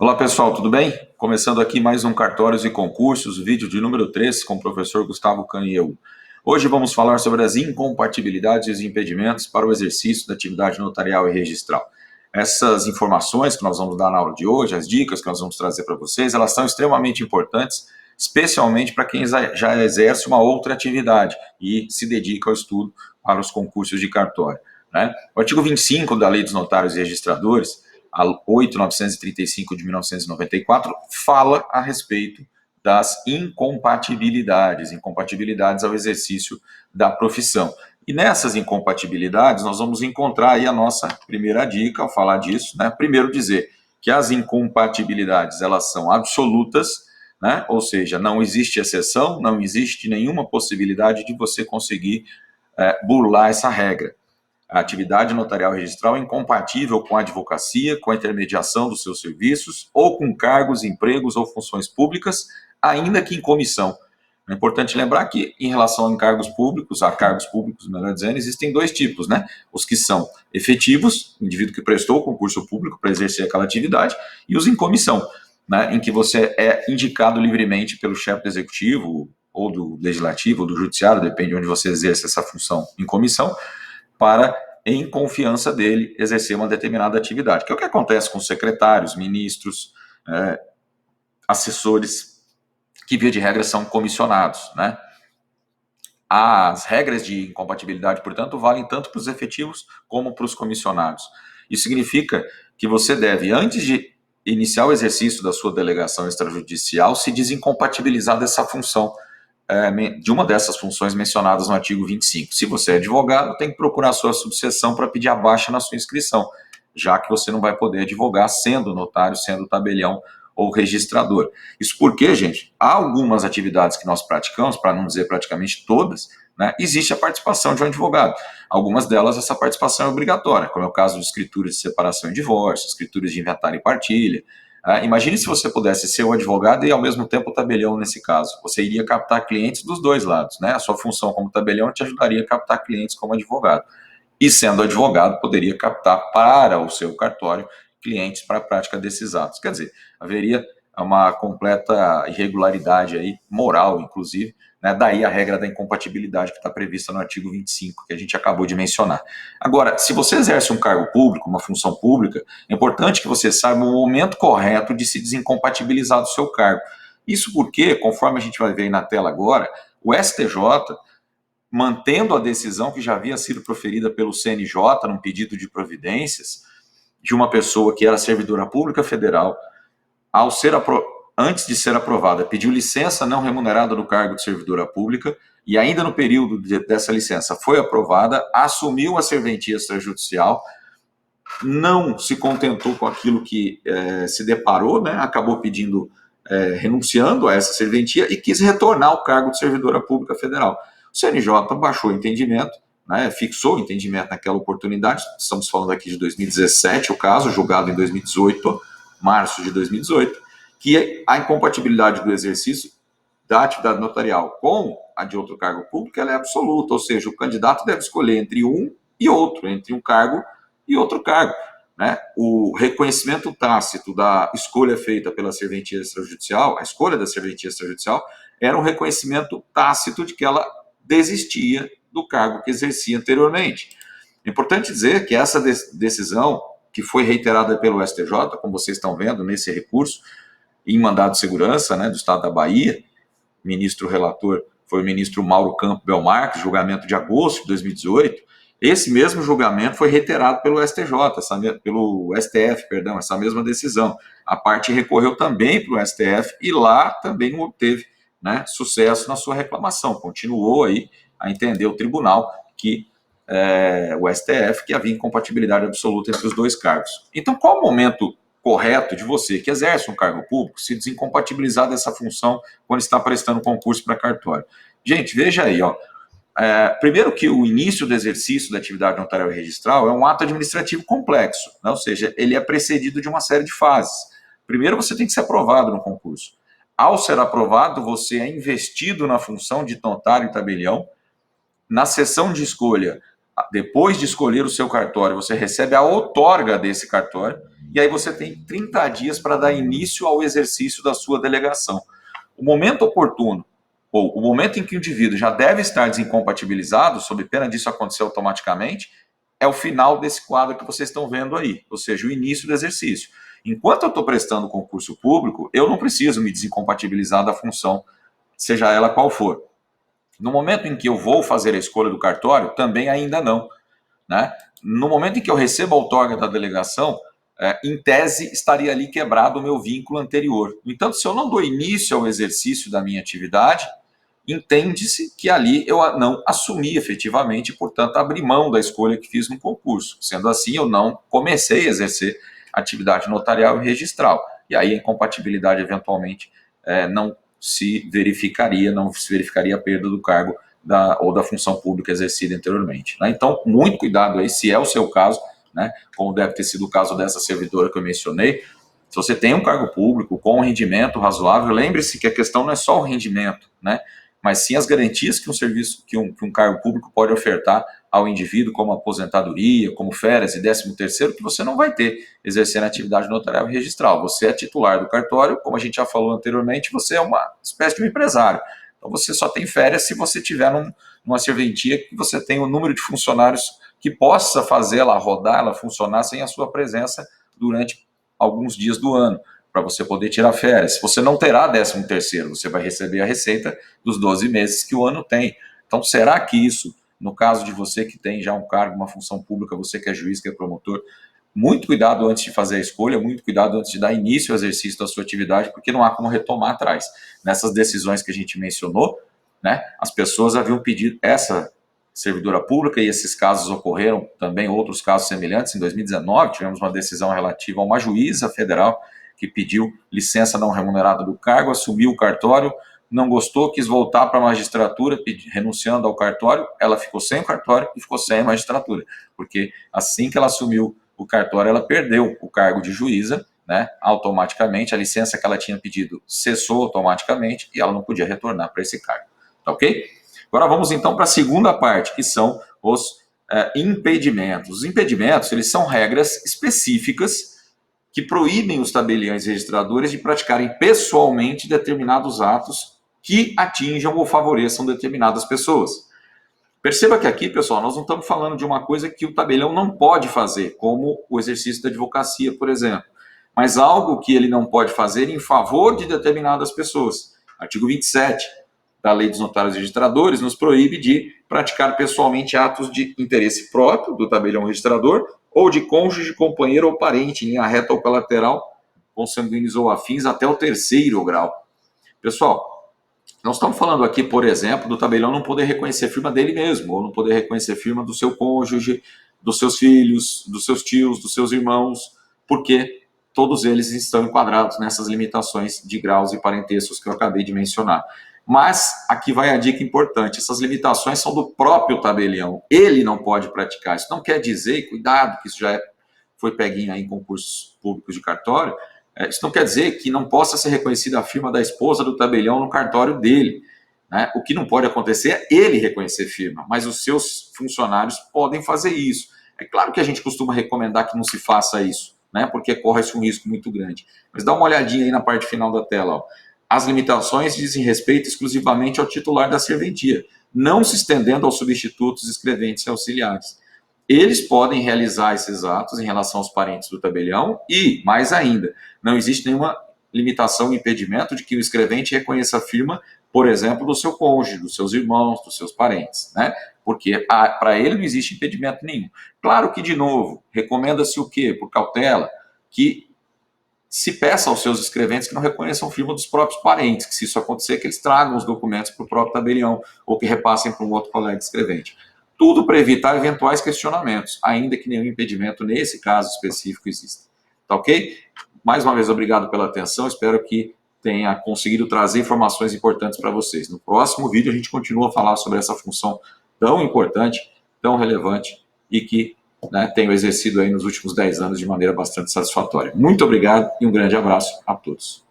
Olá pessoal, tudo bem? Começando aqui mais um Cartórios e Concursos, vídeo de número 3 com o professor Gustavo Canheu. Hoje vamos falar sobre as incompatibilidades e impedimentos para o exercício da atividade notarial e registral. Essas informações que nós vamos dar na aula de hoje, as dicas que nós vamos trazer para vocês, elas são extremamente importantes, especialmente para quem já exerce uma outra atividade e se dedica ao estudo para os concursos de cartório, né? O artigo 25 da Lei dos Notários e Registradores, a 8.935 de 1994, fala a respeito das incompatibilidades ao exercício da profissão. E nessas incompatibilidades, nós vamos encontrar aí a nossa primeira dica ao falar disso, né? Primeiro dizer que as incompatibilidades, elas são absolutas, né? Ou seja, não existe exceção, não existe nenhuma possibilidade de você conseguir burlar essa regra. A atividade notarial registral é incompatível com a advocacia, com a intermediação dos seus serviços, ou com cargos, empregos ou funções públicas, ainda que em comissão. É importante lembrar que, em relação a cargos públicos, melhor dizendo, existem dois tipos, né? Os que são efetivos, o indivíduo que prestou o concurso público para exercer aquela atividade, e os em comissão, né? Em que você é indicado livremente pelo chefe do executivo, ou do legislativo, ou do judiciário, depende de onde você exerce essa função em comissão, para, em confiança dele, exercer uma determinada atividade, que é o que acontece com secretários, ministros, assessores, que via de regra são comissionados, né? As regras de incompatibilidade, portanto, valem tanto para os efetivos como para os comissionados. Isso significa que você deve, antes de iniciar o exercício da sua delegação extrajudicial, se desincompatibilizar dessa função, de uma dessas funções mencionadas no artigo 25. Se você é advogado, tem que procurar a sua subseção para pedir a baixa na sua inscrição, já que você não vai poder advogar sendo notário, sendo tabelião ou registrador. Isso porque, gente, há algumas atividades que nós praticamos, para não dizer praticamente todas, né, existe a participação de um advogado. Algumas delas, essa participação é obrigatória, como é o caso de escrituras de separação e divórcio, escrituras de inventário e partilha. Imagine se você pudesse ser o advogado e, ao mesmo tempo, o tabelião nesse caso. Você iria captar clientes dos dois lados, né? A sua função como tabelião te ajudaria a captar clientes como advogado. E, sendo advogado, poderia captar para o seu cartório clientes para a prática desses atos. Quer dizer, haveria uma completa irregularidade aí, moral, inclusive, né? Daí a regra da incompatibilidade que está prevista no artigo 25, que a gente acabou de mencionar. Agora, se você exerce um cargo público, uma função pública, é importante que você saiba o momento correto de se desincompatibilizar do seu cargo. Isso porque, conforme a gente vai ver aí na tela agora, o STJ, mantendo a decisão que já havia sido proferida pelo CNJ, num pedido de providências, de uma pessoa que era servidora pública federal, antes de ser aprovada, pediu licença não remunerada do cargo de servidora pública, e ainda no período dessa licença foi aprovada, assumiu a serventia extrajudicial, não se contentou com aquilo que se deparou, né, acabou renunciando a essa serventia e quis retornar ao cargo de servidora pública federal. O CNJ baixou o entendimento, né, fixou o entendimento naquela oportunidade, estamos falando aqui de 2017, o caso, julgado em 2018, março de 2018, que a incompatibilidade do exercício da atividade notarial com a de outro cargo público, ela é absoluta, ou seja, o candidato deve escolher entre um e outro, entre um cargo e outro cargo, né? O reconhecimento tácito da escolha feita pela serventia extrajudicial, a escolha da serventia extrajudicial, era um reconhecimento tácito de que ela desistia do cargo que exercia anteriormente. É importante dizer que essa decisão, que foi reiterada pelo STJ, como vocês estão vendo nesse recurso, em mandado de segurança, né, do Estado da Bahia, ministro relator foi o ministro Mauro Campo Belmarque, julgamento de agosto de 2018, esse mesmo julgamento foi reiterado pelo STF, essa mesma decisão. A parte recorreu também para o STF e lá também não obteve, né, sucesso na sua reclamação. Continuou aí a entender o tribunal que o STF que havia incompatibilidade absoluta entre os dois cargos. Então, qual o momento correto de você que exerce um cargo público se desincompatibilizar dessa função quando está prestando concurso para cartório? Gente, veja aí, ó. Primeiro que o início do exercício da atividade notarial e registral é um ato administrativo complexo, né? Ou seja, ele é precedido de uma série de fases. Primeiro você tem que ser aprovado no concurso. Ao ser aprovado, você é investido na função de notário e tabelião. Na sessão de escolha, depois de escolher o seu cartório, você recebe a outorga desse cartório, e aí você tem 30 dias para dar início ao exercício da sua delegação. O momento oportuno, ou o momento em que o indivíduo já deve estar desincompatibilizado, sob pena disso acontecer automaticamente, é o final desse quadro que vocês estão vendo aí, ou seja, o início do exercício. Enquanto eu estou prestando concurso público, eu não preciso me desincompatibilizar da função, seja ela qual for. No momento em que eu vou fazer a escolha do cartório, também ainda não, né? No momento em que eu recebo a outorga da delegação, em tese estaria ali quebrado o meu vínculo anterior. No entanto, se eu não dou início ao exercício da minha atividade, entende-se que ali eu não assumi efetivamente, portanto, abri mão da escolha que fiz no concurso. Sendo assim, eu não comecei a exercer atividade notarial e registral. E aí a incompatibilidade, eventualmente, não se verificaria a perda do cargo ou da função pública exercida anteriormente. Né? Então, muito cuidado aí, se é o seu caso, né, como deve ter sido o caso dessa servidora que eu mencionei. Se você tem um cargo público com um rendimento razoável, lembre-se que a questão não é só o rendimento, né, mas sim as garantias que um cargo público pode ofertar ao indivíduo, como aposentadoria, como férias e 13º, que você não vai ter exercendo atividade notarial e registral. Você é titular do cartório, como a gente já falou anteriormente, você é uma espécie de um empresário. Então você só tem férias se você tiver numa serventia que você tem um número de funcionários que possa fazer ela rodar, ela funcionar sem a sua presença durante alguns dias do ano, para você poder tirar férias. Você não terá 13º, você vai receber a receita dos 12 meses que o ano tem. Então, será que isso, no caso de você que tem já um cargo, uma função pública, você que é juiz, que é promotor, muito cuidado antes de fazer a escolha, muito cuidado antes de dar início ao exercício da sua atividade, porque não há como retomar atrás. Nessas decisões que a gente mencionou, né, as pessoas haviam pedido essa servidora pública, e esses casos ocorreram também, outros casos semelhantes. Em 2019, tivemos uma decisão relativa a uma juíza federal que pediu licença não remunerada do cargo, assumiu o cartório, não gostou, quis voltar para a magistratura, renunciando ao cartório, ela ficou sem o cartório e ficou sem a magistratura, porque assim que ela assumiu o cartório, ela perdeu o cargo de juíza, né, automaticamente, a licença que ela tinha pedido cessou automaticamente e ela não podia retornar para esse cargo, tá ok? Agora vamos então para a segunda parte, que são os impedimentos. Os impedimentos, eles são regras específicas que proíbem os tabeliães registradores de praticarem pessoalmente determinados atos que atinjam ou favoreçam determinadas pessoas. Perceba que aqui, pessoal, nós não estamos falando de uma coisa que o tabelião não pode fazer, como o exercício da advocacia, por exemplo, mas algo que ele não pode fazer em favor de determinadas pessoas. Artigo 27 da Lei dos Notários e Registradores nos proíbe de praticar pessoalmente atos de interesse próprio do tabelião registrador ou de cônjuge, companheiro ou parente, em linha reta ou colateral, consanguíneos ou afins, até o 3º grau. Pessoal, nós estamos falando aqui, por exemplo, do tabelião não poder reconhecer a firma dele mesmo, ou não poder reconhecer a firma do seu cônjuge, dos seus filhos, dos seus tios, dos seus irmãos, porque todos eles estão enquadrados nessas limitações de graus e parentescos que eu acabei de mencionar. Mas aqui vai a dica importante, essas limitações são do próprio tabelião, ele não pode praticar. Isso não quer dizer, e cuidado que isso já foi peguinho aí em concursos públicos de cartório, isso não quer dizer que não possa ser reconhecida a firma da esposa do tabelião no cartório dele, né? O que não pode acontecer é ele reconhecer firma, mas os seus funcionários podem fazer isso. É claro que a gente costuma recomendar que não se faça isso, né? Porque corre-se um risco muito grande. Mas dá uma olhadinha aí na parte final da tela, ó. As limitações dizem respeito exclusivamente ao titular da serventia, não se estendendo aos substitutos, escreventes e auxiliares. Eles podem realizar esses atos em relação aos parentes do tabelião e, mais ainda, não existe nenhuma limitação, impedimento de que o escrevente reconheça a firma, por exemplo, do seu cônjuge, dos seus irmãos, dos seus parentes, né? Porque para ele não existe impedimento nenhum. Claro que, de novo, recomenda-se o quê? Por cautela, que se peça aos seus escreventes que não reconheçam a firma dos próprios parentes, que se isso acontecer, que eles tragam os documentos para o próprio tabelião ou que repassem para um outro colega escrevente. Tudo para evitar eventuais questionamentos, ainda que nenhum impedimento nesse caso específico exista. Tá ok? Mais uma vez, obrigado pela atenção, espero que tenha conseguido trazer informações importantes para vocês. No próximo vídeo a gente continua a falar sobre essa função tão importante, tão relevante e que, né, tenho exercido aí nos últimos 10 anos de maneira bastante satisfatória. Muito obrigado e um grande abraço a todos.